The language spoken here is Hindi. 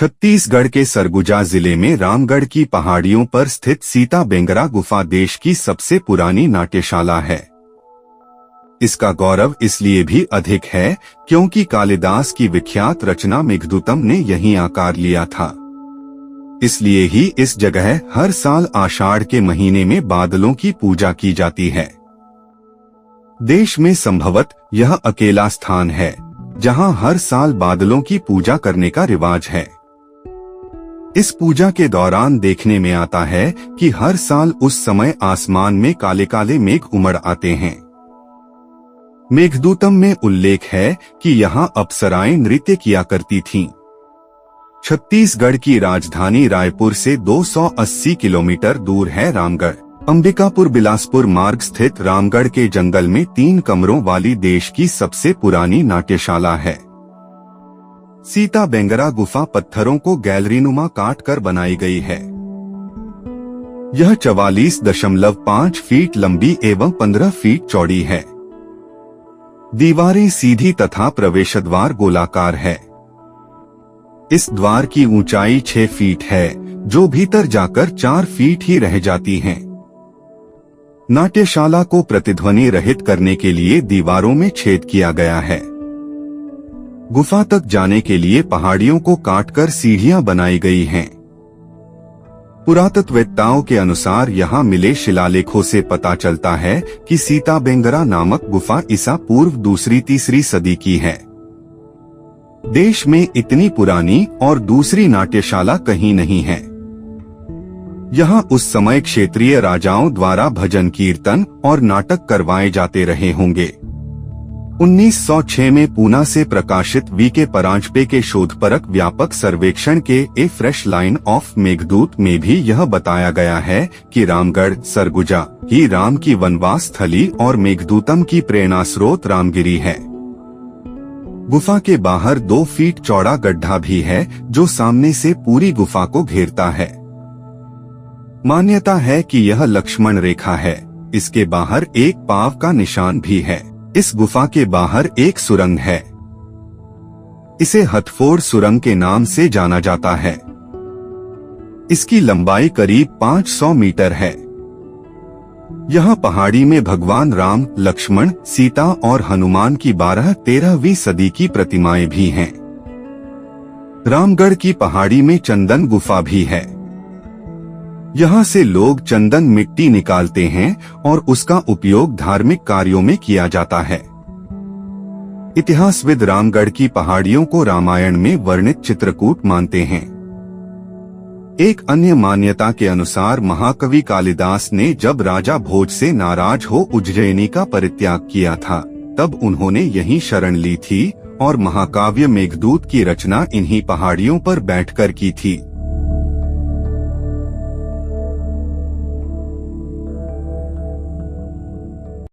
छत्तीसगढ़ के सरगुजा जिले में रामगढ़ की पहाड़ियों पर स्थित सीता बेंगरा गुफा देश की सबसे पुरानी नाट्यशाला है। इसका गौरव इसलिए भी अधिक है क्योंकि कालिदास की विख्यात रचना मेघदूतम ने यहीं आकार लिया था। इसलिए ही इस जगह हर साल आषाढ़ के महीने में बादलों की पूजा की जाती है। देश में संभवतः यह अकेला स्थान है जहां हर साल बादलों की पूजा करने का रिवाज है। इस पूजा के दौरान देखने में आता है कि हर साल उस समय आसमान में काले काले मेघ उमड़ आते हैं। मेघदूतम में उल्लेख है कि यहाँ अप्सराएं नृत्य किया करती थीं। छत्तीसगढ़ की राजधानी रायपुर से 280 किलोमीटर दूर है रामगढ़। अंबिकापुर बिलासपुर मार्ग स्थित रामगढ़ के जंगल में 3 कमरों वाली देश की सबसे पुरानी नाट्यशाला है। सीता बेंगरा गुफा पत्थरों को गैलरीनुमा काट कर बनाई गई है। यह 44.5 फीट लंबी एवं 15 फीट चौड़ी है। दीवारें सीधी तथा प्रवेशद्वार गोलाकार है। इस द्वार की ऊंचाई 6 फीट है, जो भीतर जाकर 4 फीट ही रह जाती हैं। नाट्यशाला को प्रतिध्वनि रहित करने के लिए दीवारों में छेद किया गया है। गुफा तक जाने के लिए पहाड़ियों को काटकर सीढ़ियां बनाई गई हैं। पुरातत्ववेत्ताओं के अनुसार यहां मिले शिलालेखों से पता चलता है कि सीता बेंगरा नामक गुफा ईसा पूर्व 2री-3री सदी की है। देश में इतनी पुरानी और दूसरी नाट्यशाला कहीं नहीं है। यहां उस समय क्षेत्रीय राजाओं द्वारा भजन कीर्तन और नाटक करवाए जाते रहे होंगे। 1906 में पूना से प्रकाशित वी.के. परांजपे के शोधपरक व्यापक सर्वेक्षण के ए फ्रेश लाइन ऑफ मेघदूत में भी यह बताया गया है कि रामगढ़ सरगुजा ही राम की वनवास स्थली और मेघदूतम की प्रेरणा स्रोत रामगिरी है। गुफा के बाहर 2 फीट चौड़ा गड्ढा भी है जो सामने से पूरी गुफा को घेरता है। मान्यता है कि यह लक्ष्मण रेखा है। इसके बाहर एक पाव का निशान भी है। इस गुफा के बाहर एक सुरंग है। इसे हथफोड़ सुरंग के नाम से जाना जाता है। इसकी लंबाई करीब 500 मीटर है। यह पहाड़ी में भगवान राम, लक्ष्मण, सीता और हनुमान की 12-13वीं सदी की प्रतिमाएं भी हैं। रामगढ़ की पहाड़ी में चंदन गुफा भी है। यहाँ से लोग चंदन मिट्टी निकालते हैं और उसका उपयोग धार्मिक कार्यों में किया जाता है। इतिहासविद रामगढ़ की पहाड़ियों को रामायण में वर्णित चित्रकूट मानते हैं। एक अन्य मान्यता के अनुसार महाकवि कालिदास ने जब राजा भोज से नाराज हो उज्जैनी का परित्याग किया था, तब उन्होंने यहीं शरण ली थी और महाकाव्य मेघदूत की रचना इन्हीं पहाड़ियों पर बैठकर की थी।